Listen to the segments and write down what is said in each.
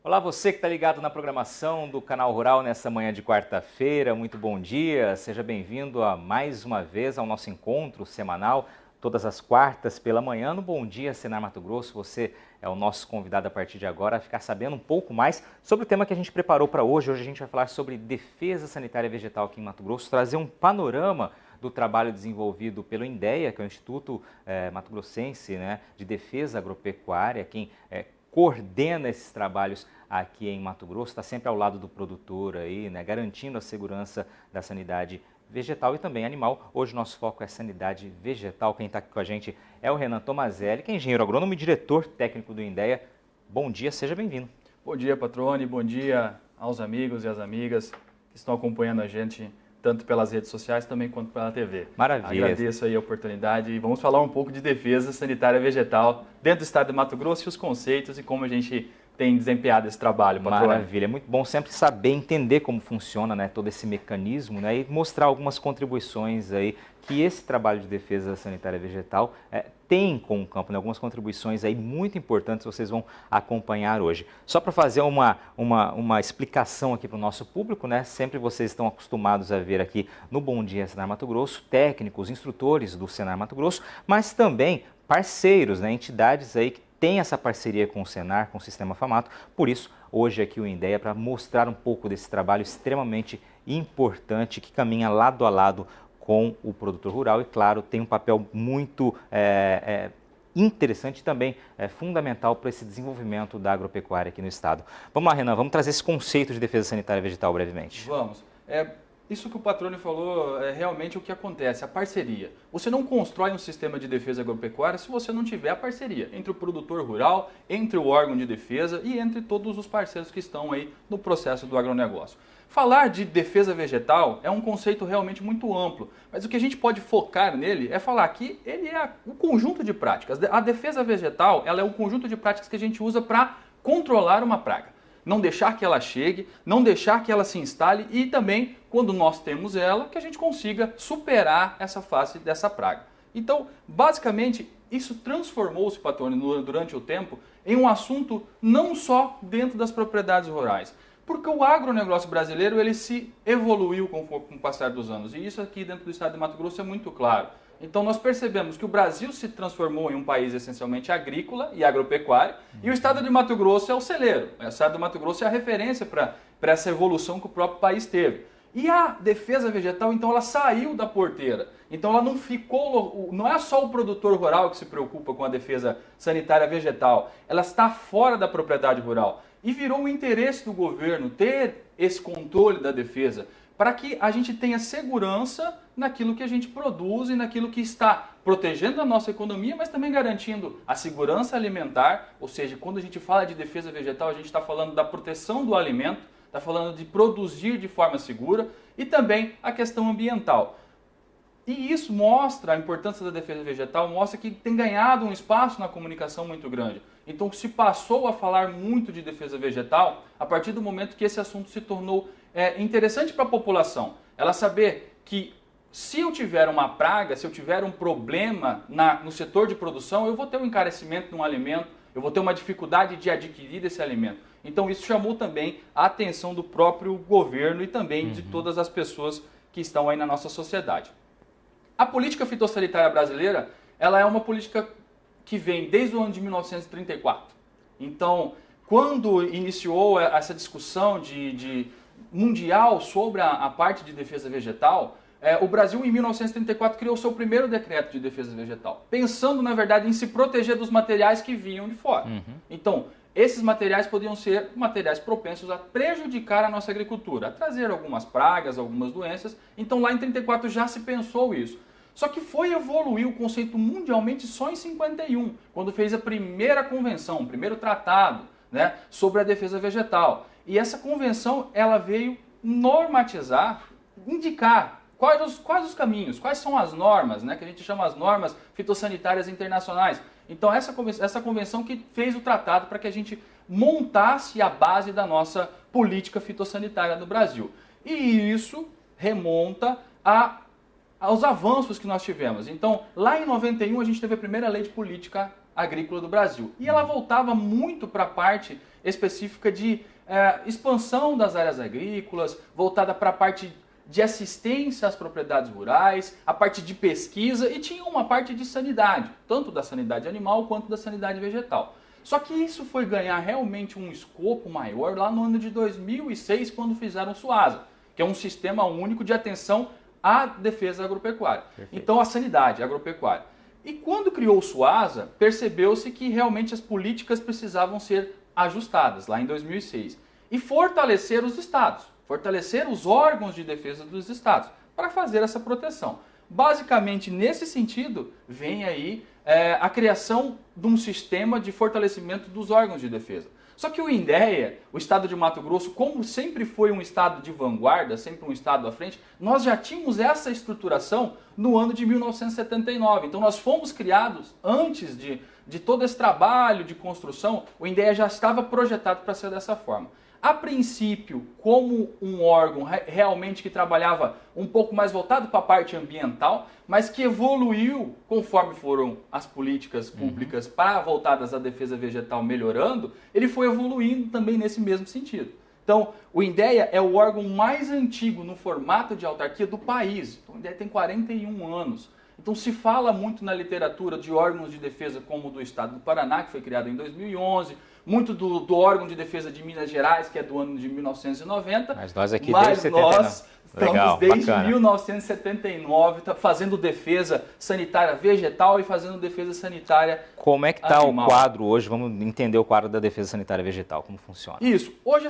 Olá, você que está ligado na programação do Canal Rural nessa manhã de quarta-feira, muito bom dia, seja bem-vindo a mais uma vez ao nosso encontro semanal, todas as quartas pela manhã no Bom Dia Senar Mato Grosso. Você é o nosso convidado a partir de agora a ficar sabendo um pouco mais sobre o tema que a gente preparou para hoje. Hoje a gente vai falar sobre defesa sanitária vegetal aqui em Mato Grosso, trazer um panorama do trabalho desenvolvido pelo INDEA, que é o Instituto Mato Grossense, né, de Defesa Agropecuária, quem coordena esses trabalhos aqui em Mato Grosso, está sempre ao lado do produtor aí, né, garantindo a segurança da sanidade vegetal e também animal. Hoje o nosso foco é sanidade vegetal. Quem está aqui com a gente é o Renan Tomazelli, que é engenheiro agrônomo e diretor técnico do INDEA. Bom dia, seja bem-vindo. Bom dia, Patrone, bom dia aos amigos e às amigas que estão acompanhando a gente tanto pelas redes sociais também quanto pela TV. Maravilha. Agradeço aí a oportunidade e vamos falar um pouco de defesa sanitária vegetal dentro do estado de Mato Grosso e os conceitos e como a gente tem desempenhado esse trabalho, Patrone. Maravilha, é muito bom sempre saber, entender como funciona, né, todo esse mecanismo, né, e mostrar algumas contribuições aí que esse trabalho de defesa sanitária vegetal tem com o campo, né, algumas contribuições aí muito importantes vocês vão acompanhar hoje. Só para fazer uma explicação aqui para o nosso público, né, sempre vocês estão acostumados a ver aqui no Bom Dia Senar Mato Grosso, técnicos, instrutores do Senar Mato Grosso, mas também parceiros, né, entidades aí que tem essa parceria com o Senar, com o Sistema Famato. Por isso, hoje aqui o INDEA para mostrar um pouco desse trabalho extremamente importante que caminha lado a lado com o produtor rural e, claro, tem um papel muito interessante e também fundamental para esse desenvolvimento da agropecuária aqui no estado. Vamos lá, Renan, vamos trazer esse conceito de defesa sanitária vegetal brevemente. Vamos. Isso que o Patrone falou é realmente o que acontece, a parceria. Você não constrói um sistema de defesa agropecuária se você não tiver a parceria entre o produtor rural, entre o órgão de defesa e entre todos os parceiros que estão aí no processo do agronegócio. Falar de defesa vegetal é um conceito realmente muito amplo, mas o que a gente pode focar nele é falar que ele é um conjunto de práticas. A defesa vegetal ela é um conjunto de práticas que a gente usa para controlar uma praga. Não deixar que ela chegue, não deixar que ela se instale e também, quando nós temos ela, que a gente consiga superar essa fase dessa praga. Então, basicamente, isso transformou-se, Patrone, durante o tempo, em um assunto não só dentro das propriedades rurais, porque o agronegócio brasileiro ele se evoluiu com o passar dos anos, e isso aqui dentro do estado de Mato Grosso é muito claro. Então nós percebemos que o Brasil se transformou em um país essencialmente agrícola e agropecuário, e o estado de Mato Grosso é o celeiro. O estado de Mato Grosso é a referência para essa evolução que o próprio país teve. E a defesa vegetal, então, ela saiu da porteira. Então ela não ficou, não é só o produtor rural que se preocupa com a defesa sanitária vegetal, ela está fora da propriedade rural. E virou um interesse do governo ter esse controle da defesa, para que a gente tenha segurança naquilo que a gente produz e naquilo que está protegendo a nossa economia, mas também garantindo a segurança alimentar, ou seja, quando a gente fala de defesa vegetal, a gente está falando da proteção do alimento, está falando de produzir de forma segura e também a questão ambiental. E isso mostra a importância da defesa vegetal, mostra que tem ganhado um espaço na comunicação muito grande. Então se passou a falar muito de defesa vegetal a partir do momento que esse assunto se tornou interessante para a população. Ela saber que se eu tiver uma praga, se eu tiver um problema no setor de produção, eu vou ter um encarecimento de um alimento, eu vou ter uma dificuldade de adquirir esse alimento. Então isso chamou também a atenção do próprio governo e também de todas as pessoas que estão aí na nossa sociedade. A política fitossanitária brasileira, ela é uma política que vem desde o ano de 1934. Então, quando iniciou essa discussão mundial sobre a parte de defesa vegetal, o Brasil, em 1934, criou seu primeiro decreto de defesa vegetal, pensando, na verdade, em se proteger dos materiais que vinham de fora. Então, esses materiais podiam ser materiais propensos a prejudicar a nossa agricultura, a trazer algumas pragas, algumas doenças. Então, lá em 1934 já se pensou isso. Só que foi evoluir o conceito mundialmente só em 51, quando fez a primeira convenção, o primeiro tratado, né, sobre a defesa vegetal. E essa convenção ela veio normatizar, indicar quais os caminhos, quais são as normas, né, que a gente chama as normas fitossanitárias internacionais. Então essa convenção que fez o tratado para que a gente montasse a base da nossa política fitossanitária no Brasil. E isso remonta aos avanços que nós tivemos. Então, lá em 91 a gente teve a primeira lei de política agrícola do Brasil. E ela voltava muito para a parte específica de expansão das áreas agrícolas, voltada para a parte de assistência às propriedades rurais, a parte de pesquisa e tinha uma parte de sanidade, tanto da sanidade animal quanto da sanidade vegetal. Só que isso foi ganhar realmente um escopo maior lá no ano de 2006, quando fizeram o SUASA, que é um sistema único de atenção à defesa agropecuária. Perfeito. Então, a sanidade agropecuária. E quando criou o SUASA, percebeu-se que realmente as políticas precisavam ser ajustadas, lá em 2006. E fortalecer os estados, fortalecer os órgãos de defesa dos estados, para fazer essa proteção. Basicamente, nesse sentido, vem aí a criação de um sistema de fortalecimento dos órgãos de defesa. Só que o INDEA, o estado de Mato Grosso, como sempre foi um estado de vanguarda, sempre um estado à frente, nós já tínhamos essa estruturação no ano de 1979. Então nós fomos criados antes de todo esse trabalho de construção, o INDEA já estava projetado para ser dessa forma. A princípio, como um órgão realmente que trabalhava um pouco mais voltado para a parte ambiental, mas que evoluiu conforme foram as políticas públicas voltadas à defesa vegetal melhorando, ele foi evoluindo também nesse mesmo sentido. Então, o INDEA é o órgão mais antigo no formato de autarquia do país. Então, o INDEA tem 41 anos. Então, se fala muito na literatura de órgãos de defesa como o do estado do Paraná, que foi criado em 2011, muito do órgão de defesa de Minas Gerais, que é do ano de 1990. Mas nós aqui desde 79. Nós estamos desde 1979 fazendo defesa sanitária vegetal e fazendo defesa sanitária Como é que está o quadro hoje? Vamos entender o quadro da defesa sanitária vegetal, como funciona. Isso. Hoje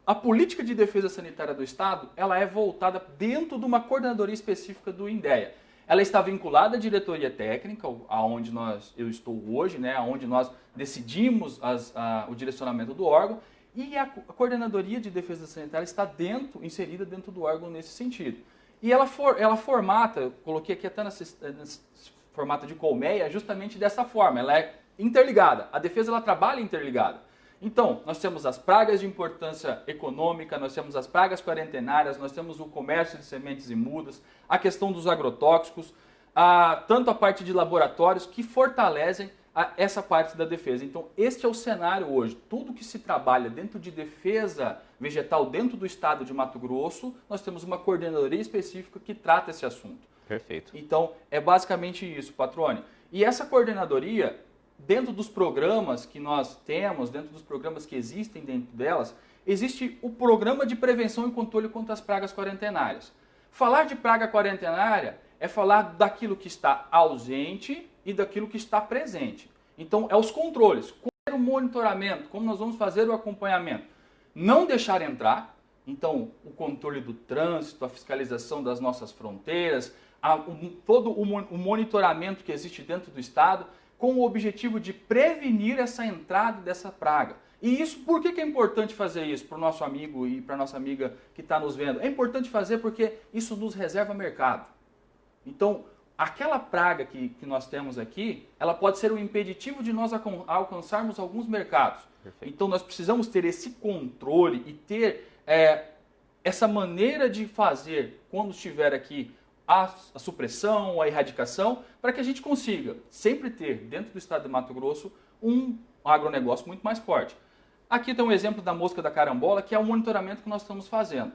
a política de defesa sanitária do Estado ela é voltada dentro de uma coordenadoria específica do INDEA. Ela está vinculada à diretoria técnica, aonde eu estou hoje, né, aonde nós decidimos o direcionamento do órgão, e a coordenadoria de defesa sanitária está inserida dentro do órgão nesse sentido. E ela formata, eu coloquei aqui até nesse formato de colmeia, justamente dessa forma, ela é interligada, a defesa ela trabalha interligada. Então, nós temos as pragas de importância econômica, nós temos as pragas quarentenárias, nós temos o comércio de sementes e mudas, a questão dos agrotóxicos, tanto a parte de laboratórios que fortalecem essa parte da defesa. Então, este é o cenário hoje. Tudo que se trabalha dentro de defesa vegetal dentro do estado de Mato Grosso, nós temos uma coordenadoria específica que trata esse assunto. Perfeito. Então, é basicamente isso, Patrone. E essa coordenadoria, dentro dos programas que nós temos, dentro dos programas que existem dentro delas, existe o programa de prevenção e controle contra as pragas quarentenárias. Falar de praga quarentenária é falar daquilo que está ausente e daquilo que está presente. Então, é os controles, como o monitoramento, como nós vamos fazer o acompanhamento. Não deixar entrar, então, o controle do trânsito, a fiscalização das nossas fronteiras, todo o monitoramento que existe dentro do Estado, com o objetivo de prevenir essa entrada dessa praga. E isso, por que é importante fazer isso para o nosso amigo e para a nossa amiga que está nos vendo? É importante fazer porque isso nos reserva mercado. Então, aquela praga que nós temos aqui, ela pode ser um impeditivo de nós alcançarmos alguns mercados. Perfeito. Então, nós precisamos ter esse controle e ter essa maneira de fazer, quando estiver aqui, a supressão, a erradicação, para que a gente consiga sempre ter, dentro do estado de Mato Grosso, um agronegócio muito mais forte. Aqui tem um exemplo da mosca da carambola, que é o monitoramento que nós estamos fazendo.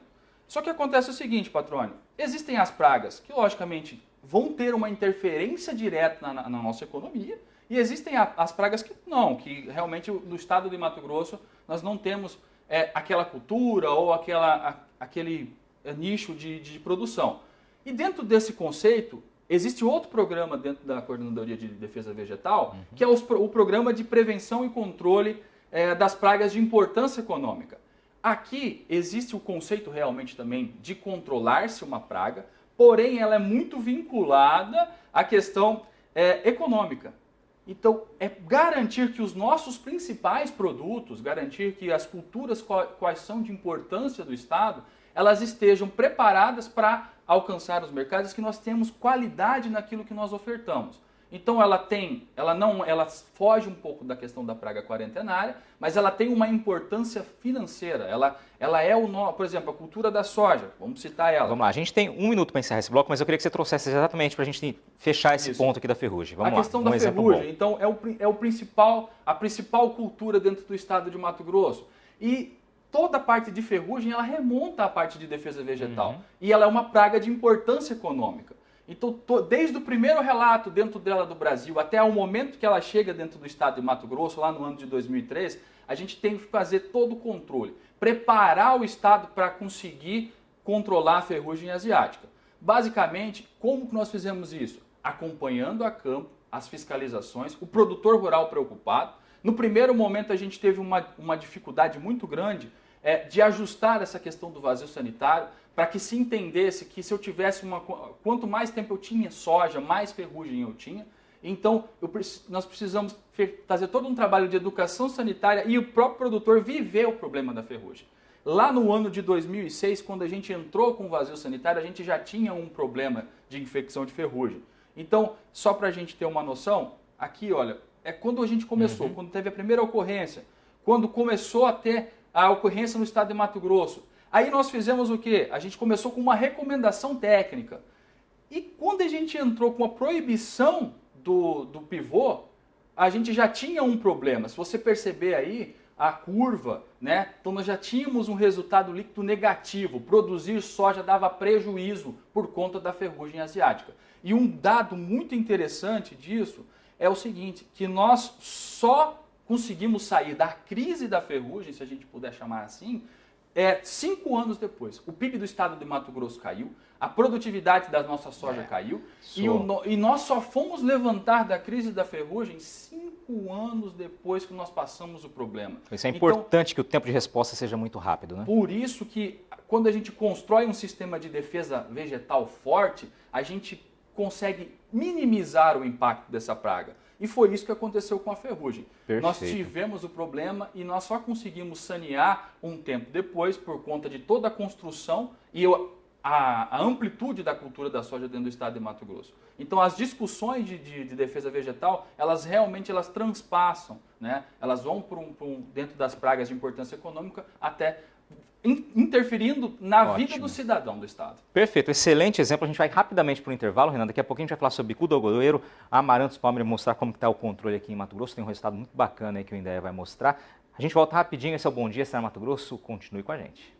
Só que acontece o seguinte, Patrone, existem as pragas que, logicamente, vão ter uma interferência direta na nossa economia, e existem as pragas que não, que realmente no estado de Mato Grosso nós não temos aquela cultura ou aquele nicho de produção. E dentro desse conceito, existe outro programa dentro da Coordenadoria de Defesa Vegetal, que é o Programa de Prevenção e Controle das Pragas de Importância Econômica. Aqui existe o conceito realmente também de controlar-se uma praga, porém ela é muito vinculada à questão econômica. Então, é garantir que os nossos principais produtos, garantir que as culturas quais são de importância do Estado, elas estejam preparadas para alcançar os mercados, que nós temos qualidade naquilo que nós ofertamos. Então ela foge um pouco da questão da praga quarentenária, mas ela tem uma importância financeira. Ela é por exemplo, a cultura da soja, vamos citar ela. Vamos lá, a gente tem 1 minuto para encerrar esse bloco, mas eu queria que você trouxesse exatamente para a gente fechar esse ponto aqui da ferrugem. Vamos lá, a questão da ferrugem, então, a principal cultura dentro do estado de Mato Grosso. E toda a parte de ferrugem, ela remonta à parte de defesa vegetal. E ela é uma praga de importância econômica. Então, desde o primeiro relato dentro dela do Brasil até o momento que ela chega dentro do estado de Mato Grosso, lá no ano de 2003, a gente tem que fazer todo o controle. Preparar o estado para conseguir controlar a ferrugem asiática. Basicamente, como que nós fizemos isso? Acompanhando a campo, as fiscalizações, o produtor rural preocupado. No primeiro momento, a gente teve uma dificuldade muito grande de ajustar essa questão do vazio sanitário, para que se entendesse que se eu tivesse quanto mais tempo eu tinha soja, mais ferrugem eu tinha. Então, nós precisamos fazer todo um trabalho de educação sanitária e o próprio produtor viver o problema da ferrugem. Lá no ano de 2006, quando a gente entrou com o vazio sanitário, a gente já tinha um problema de infecção de ferrugem. Então, só para a gente ter uma noção, aqui, olha, é quando a gente começou, quando teve a primeira ocorrência, quando começou a ter a ocorrência no estado de Mato Grosso. Aí nós fizemos o quê? A gente começou com uma recomendação técnica. E quando a gente entrou com a proibição do pivô, a gente já tinha um problema. Se você perceber aí a curva, né? Então nós já tínhamos um resultado líquido negativo. Produzir soja dava prejuízo por conta da ferrugem asiática. E um dado muito interessante disso é o seguinte, que nós só conseguimos sair da crise da ferrugem, se a gente puder chamar assim, 5 anos depois. O PIB do estado de Mato Grosso caiu, a produtividade da nossa soja caiu, e nós só fomos levantar da crise da ferrugem 5 anos depois que nós passamos o problema. Isso é importante, que o tempo de resposta seja muito rápido, né? Por isso que quando a gente constrói um sistema de defesa vegetal forte, a gente consegue minimizar o impacto dessa praga. E foi isso que aconteceu com a ferrugem. Perfeito. Nós tivemos o problema e nós só conseguimos sanear um tempo depois por conta de toda a construção e a amplitude da cultura da soja dentro do estado de Mato Grosso. Então as discussões de defesa vegetal, elas realmente transpassam, né? Elas vão dentro das pragas de importância econômica até interferindo na vida do cidadão do estado. Perfeito, excelente exemplo. A gente vai rapidamente para o intervalo, Renan. Daqui a pouquinho a gente vai falar sobre bicudo algodoeiro, amarantos palmeira, mostrar como está o controle aqui em Mato Grosso. Tem um resultado muito bacana aí que o Indaiá vai mostrar. A gente volta rapidinho. Esse é o Bom Dia, Senar Mato Grosso. Continue com a gente.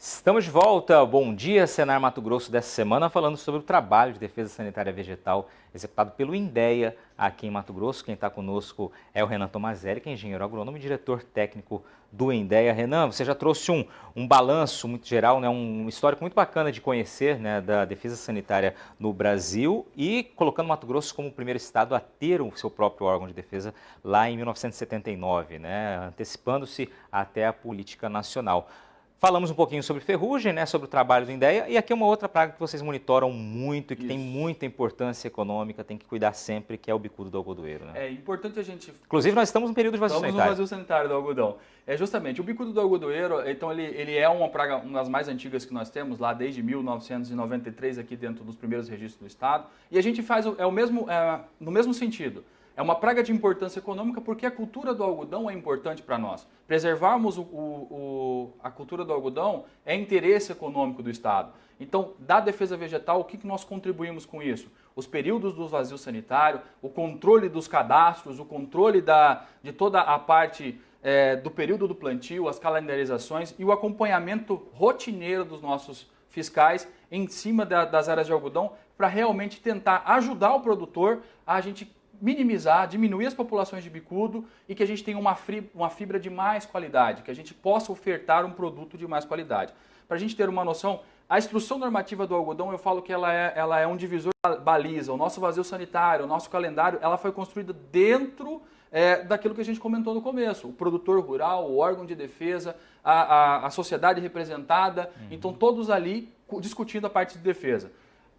Estamos de volta. Bom dia, Senar Mato Grosso, dessa semana, falando sobre o trabalho de defesa sanitária vegetal executado pelo Indaiá aqui em Mato Grosso. Quem está conosco é o Renan Tomazelli, que é engenheiro agrônomo e diretor técnico do Indaiá. Renan, você já trouxe um balanço muito geral, né, um histórico muito bacana de conhecer, né, da defesa sanitária no Brasil e colocando Mato Grosso como o primeiro estado a ter o seu próprio órgão de defesa lá em 1979, né, antecipando-se até a política nacional. Falamos um pouquinho sobre ferrugem, né, sobre o trabalho do Indaiá, e aqui é uma outra praga que vocês monitoram muito e que tem muita importância econômica, tem que cuidar sempre, que é o bicudo do algodoeiro. Né? É importante a gente... Inclusive, nós estamos no período de vazio sanitário. Estamos no vazio sanitário do algodão. Justamente, o bicudo do algodoeiro, então ele é uma praga, uma das mais antigas que nós temos, lá desde 1993, aqui dentro dos primeiros registros do estado, e a gente faz no mesmo sentido. É uma praga de importância econômica porque a cultura do algodão é importante para nós. Preservarmos a cultura do algodão é interesse econômico do estado. Então, da defesa vegetal, o que nós contribuímos com isso? Os períodos do vazio sanitário, o controle dos cadastros, o controle de toda a parte do período do plantio, as calendarizações e o acompanhamento rotineiro dos nossos fiscais em cima das áreas de algodão para realmente tentar ajudar o produtor a gente minimizar, diminuir as populações de bicudo e que a gente tenha uma fibra de mais qualidade, que a gente possa ofertar um produto de mais qualidade. Para a gente ter uma noção, a instrução normativa do algodão, eu falo que ela é um divisor baliza. O nosso vazio sanitário, o nosso calendário, ela foi construída dentro daquilo que a gente comentou no começo. O produtor rural, o órgão de defesa, a sociedade representada, então todos ali discutindo a parte de defesa.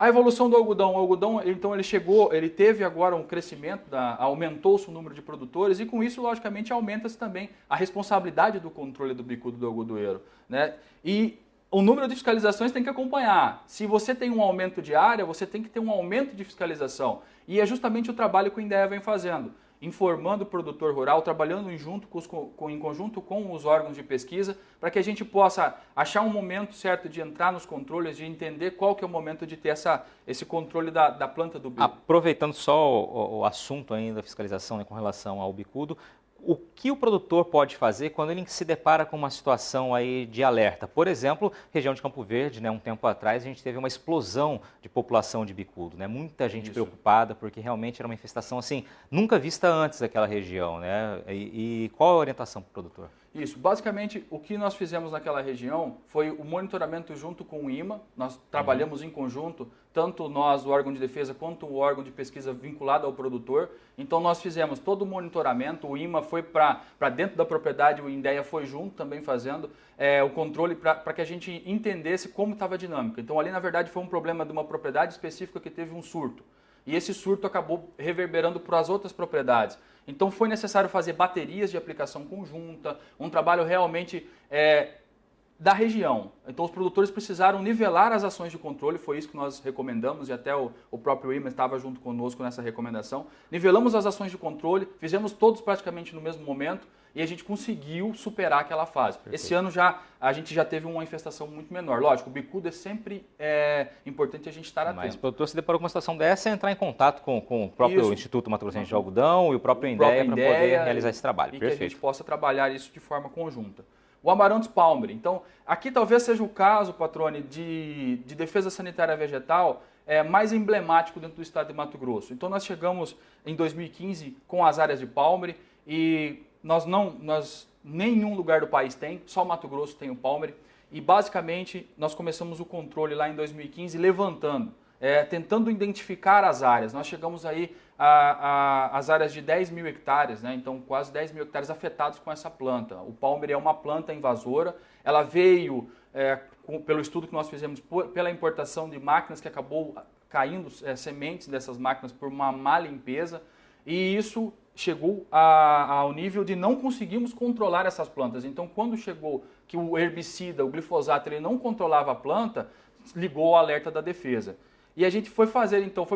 A evolução do algodão. O algodão, então, ele teve agora um crescimento, aumentou-se o número de produtores e com isso, logicamente, aumenta-se também a responsabilidade do controle do bicudo do algodoeiro, né? E o número de fiscalizações tem que acompanhar. Se você tem um aumento de área, você tem que ter um aumento de fiscalização. E é justamente o trabalho que o INDEA vem fazendo, informando o produtor rural, trabalhando em conjunto com os órgãos de pesquisa, para que a gente possa achar um momento certo de entrar nos controles, de entender qual que é o momento de ter esse controle da planta do bico. Aproveitando só o assunto ainda da fiscalização, né, com relação ao bicudo, o que o produtor pode fazer quando ele se depara com uma situação aí de alerta? Por exemplo, região de Campo Verde, né, um tempo atrás a gente teve uma explosão de população de bicudo, né? Muita gente preocupada porque realmente era uma infestação assim nunca vista antes daquela região, né? E qual a orientação para o produtor? Isso, basicamente o que nós fizemos naquela região foi o monitoramento junto com o IMA, nós trabalhamos em conjunto, tanto nós, o órgão de defesa, quanto o órgão de pesquisa vinculado ao produtor. Então nós fizemos todo o monitoramento, o IMA foi para dentro da propriedade, o INDEA foi junto também fazendo o controle para que a gente entendesse como estava a dinâmica. Então ali na verdade foi um problema de uma propriedade específica que teve um surto. E esse surto acabou reverberando para as outras propriedades. Então foi necessário fazer baterias de aplicação conjunta, um trabalho realmente da região. Então os produtores precisaram nivelar as ações de controle, foi isso que nós recomendamos e até o próprio IMA estava junto conosco nessa recomendação. Nivelamos as ações de controle, fizemos todos praticamente no mesmo momento e a gente conseguiu superar aquela fase. Perfeito. Esse ano a gente já teve uma infestação muito menor. Lógico, o bicudo é sempre importante a gente estar atento. Mas o produtor se deparou com uma situação dessa, entrar em contato com o próprio Instituto Mato Grossense de Algodão e o próprio INDEA para poder realizar esse trabalho. E Perfeito. que a gente possa trabalhar isso de forma conjunta. O Amaranthus palmeri. Então, aqui talvez seja o caso, Patrone, de defesa sanitária vegetal mais emblemático dentro do estado de Mato Grosso. Então, nós chegamos em 2015 com as áreas de palmeri e nenhum lugar do país tem, só Mato Grosso tem o palmeri. E, basicamente, nós começamos o controle lá em 2015 levantando, tentando identificar as áreas. Nós chegamos aí às áreas de 10 mil hectares, né? Então quase 10 mil hectares afetados com essa planta. O palmeri é uma planta invasora, ela veio, pelo estudo que nós fizemos, pela importação de máquinas que acabou caindo sementes dessas máquinas por uma má limpeza, e isso chegou ao nível de não conseguimos controlar essas plantas. Então quando chegou que o herbicida, o glifosato, ele não controlava a planta, ligou o alerta da defesa. E a gente foi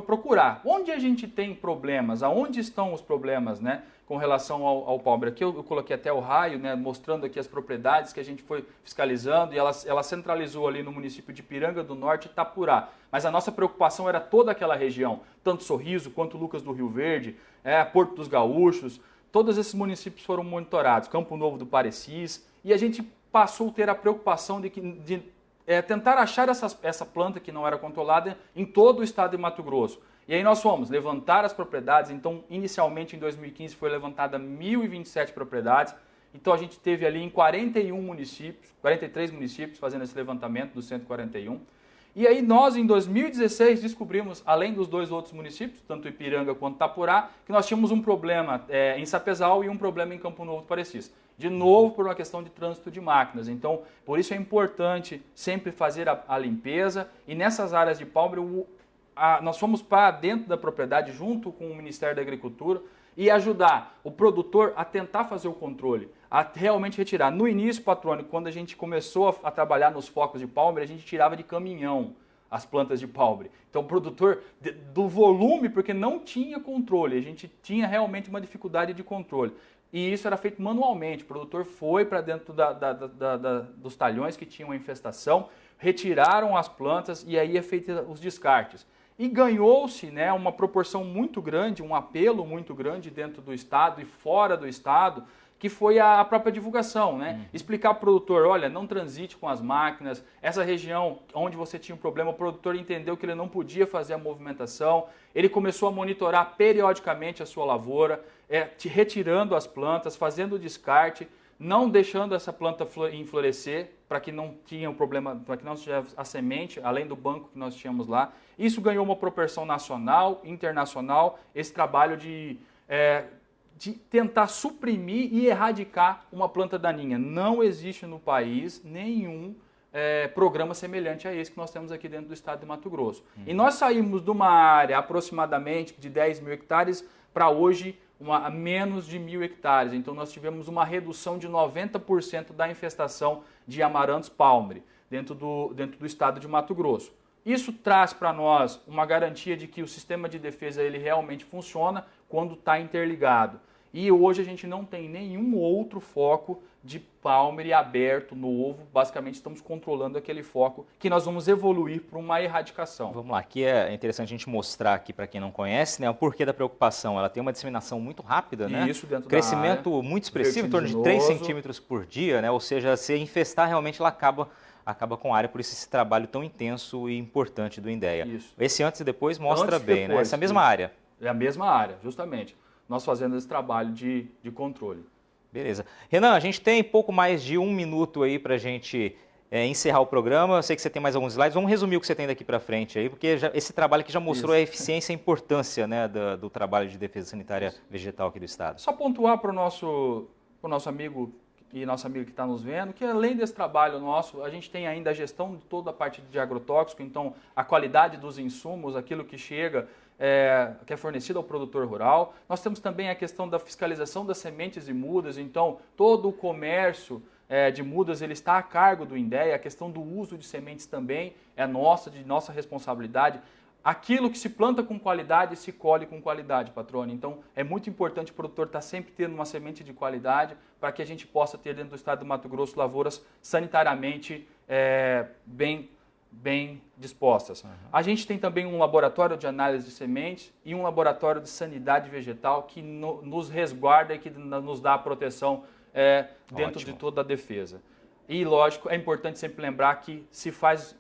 procurar onde a gente tem problemas, aonde estão os problemas, né, com relação ao palmeri. Aqui eu coloquei até o raio, né, mostrando aqui as propriedades que a gente foi fiscalizando e ela centralizou ali no município de Piranga do Norte e Itapurá. Mas a nossa preocupação era toda aquela região, tanto Sorriso quanto Lucas do Rio Verde, Porto dos Gaúchos, todos esses municípios foram monitorados, Campo Novo do Parecis, e a gente passou a ter a preocupação de tentar achar essa planta que não era controlada em todo o estado de Mato Grosso. E aí nós fomos levantar as propriedades, então inicialmente em 2015 foi levantada 1.027 propriedades, então a gente teve ali em 41 municípios, 43 municípios fazendo esse levantamento dos 141. E aí nós em 2016 descobrimos, além dos dois outros municípios, tanto Ipiranga quanto Itapurá, que nós tínhamos um problema em Sapezal e um problema em Campo Novo do Parecis. De novo, por uma questão de trânsito de máquinas. Então, por isso é importante sempre fazer a limpeza. E nessas áreas de palmeri, nós fomos para dentro da propriedade, junto com o Ministério da Agricultura, e ajudar o produtor a tentar fazer o controle, a realmente retirar. No início, Patrone, quando a gente começou a trabalhar nos focos de palmeri, a gente tirava de caminhão as plantas de palmeri. Então, o produtor, do volume, porque não tinha controle, a gente tinha realmente uma dificuldade de controle. E isso era feito manualmente. O produtor foi para dentro dos talhões que tinham a infestação, retiraram as plantas e aí é feito os descartes. E ganhou-se, né, uma proporção muito grande, um apelo muito grande dentro do estado e fora do estado, que foi a própria divulgação, né? Explicar para o produtor, olha, não transite com as máquinas, essa região onde você tinha um problema, o produtor entendeu que ele não podia fazer a movimentação, ele começou a monitorar periodicamente a sua lavoura, retirando as plantas, fazendo o descarte, não deixando essa planta florescer, para que não tinha um problema, para que não tivesse a semente, além do banco que nós tínhamos lá. Isso ganhou uma proporção nacional, internacional, esse trabalho de tentar suprimir e erradicar uma planta daninha. Não existe no país nenhum programa semelhante a esse que nós temos aqui dentro do estado de Mato Grosso. E nós saímos de uma área aproximadamente de 10 mil hectares para hoje a menos de 1.000 hectares. Então nós tivemos uma redução de 90% da infestação de amarantos palmre dentro do estado de Mato Grosso. Isso traz para nós uma garantia de que o sistema de defesa ele realmente funciona quando está interligado. E hoje a gente não tem nenhum outro foco de palmre aberto, novo. Basicamente estamos controlando aquele foco que nós vamos evoluir para uma erradicação. Vamos lá, aqui é interessante a gente mostrar aqui para quem não conhece, né, o porquê da preocupação. Ela tem uma disseminação muito rápida, né? Isso dentro crescimento da área, muito expressivo, em torno de 3 centímetros por dia, né? Ou seja, se infestar realmente ela acaba com a área, por isso esse trabalho tão intenso e importante do INDEA. Isso. Esse antes e depois mostra Antes e bem, depois, né? Essa mesma área. É a mesma área, justamente. Nós fazendo esse trabalho de controle. Beleza. Renan, a gente tem pouco mais de 1 minuto aí para a gente encerrar o programa. Eu sei que você tem mais alguns slides. Vamos resumir o que você tem daqui para frente aí, porque esse trabalho aqui já mostrou a eficiência e a importância, né, do trabalho de defesa sanitária vegetal aqui do estado. Só pontuar para o nosso amigo e nossa amiga que está nos vendo, que além desse trabalho nosso, a gente tem ainda a gestão de toda a parte de agrotóxico, então a qualidade dos insumos, aquilo que chega, que é fornecido ao produtor rural. Nós temos também a questão da fiscalização das sementes e mudas, então todo o comércio de mudas ele está a cargo do INDEA, a questão do uso de sementes também é de nossa responsabilidade. Aquilo que se planta com qualidade, se colhe com qualidade, patrônio. Então, é muito importante o produtor estar sempre tendo uma semente de qualidade para que a gente possa ter dentro do estado do Mato Grosso lavouras sanitariamente bem dispostas. Uhum. A gente tem também um laboratório de análise de sementes e um laboratório de sanidade vegetal que nos resguarda e que nos dá a proteção dentro de toda a defesa. E, lógico, é importante sempre lembrar que se faz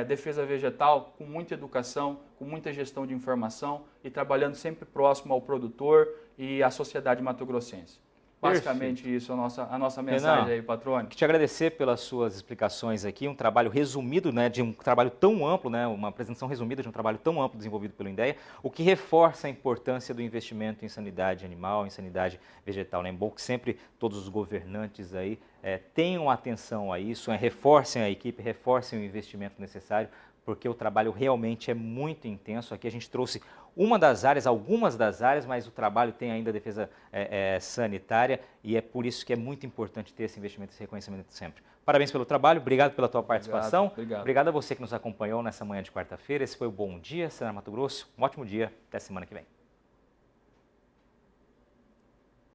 defesa vegetal com muita educação, com muita gestão de informação e trabalhando sempre próximo ao produtor e à sociedade mato-grossense. Basicamente Perfeito. Isso a nossa mensagem Renan, aí, patrônio. Te agradecer pelas suas explicações aqui, um trabalho resumido, né, de um trabalho tão amplo, né, uma apresentação resumida de um trabalho tão amplo desenvolvido pelo INDEA, o que reforça a importância do investimento em sanidade animal, em sanidade vegetal. Né? É bom que sempre todos os governantes aí tenham atenção a isso, reforcem a equipe, reforcem o investimento necessário, porque o trabalho realmente é muito intenso. Aqui a gente trouxe algumas das áreas, mas o trabalho tem ainda a defesa sanitária e é por isso que é muito importante ter esse investimento, esse reconhecimento sempre. Parabéns pelo trabalho, obrigado pela tua participação. Obrigado a você que nos acompanhou nessa manhã de quarta-feira. Esse foi o Bom Dia, Senar Mato Grosso. Um ótimo dia, até semana que vem.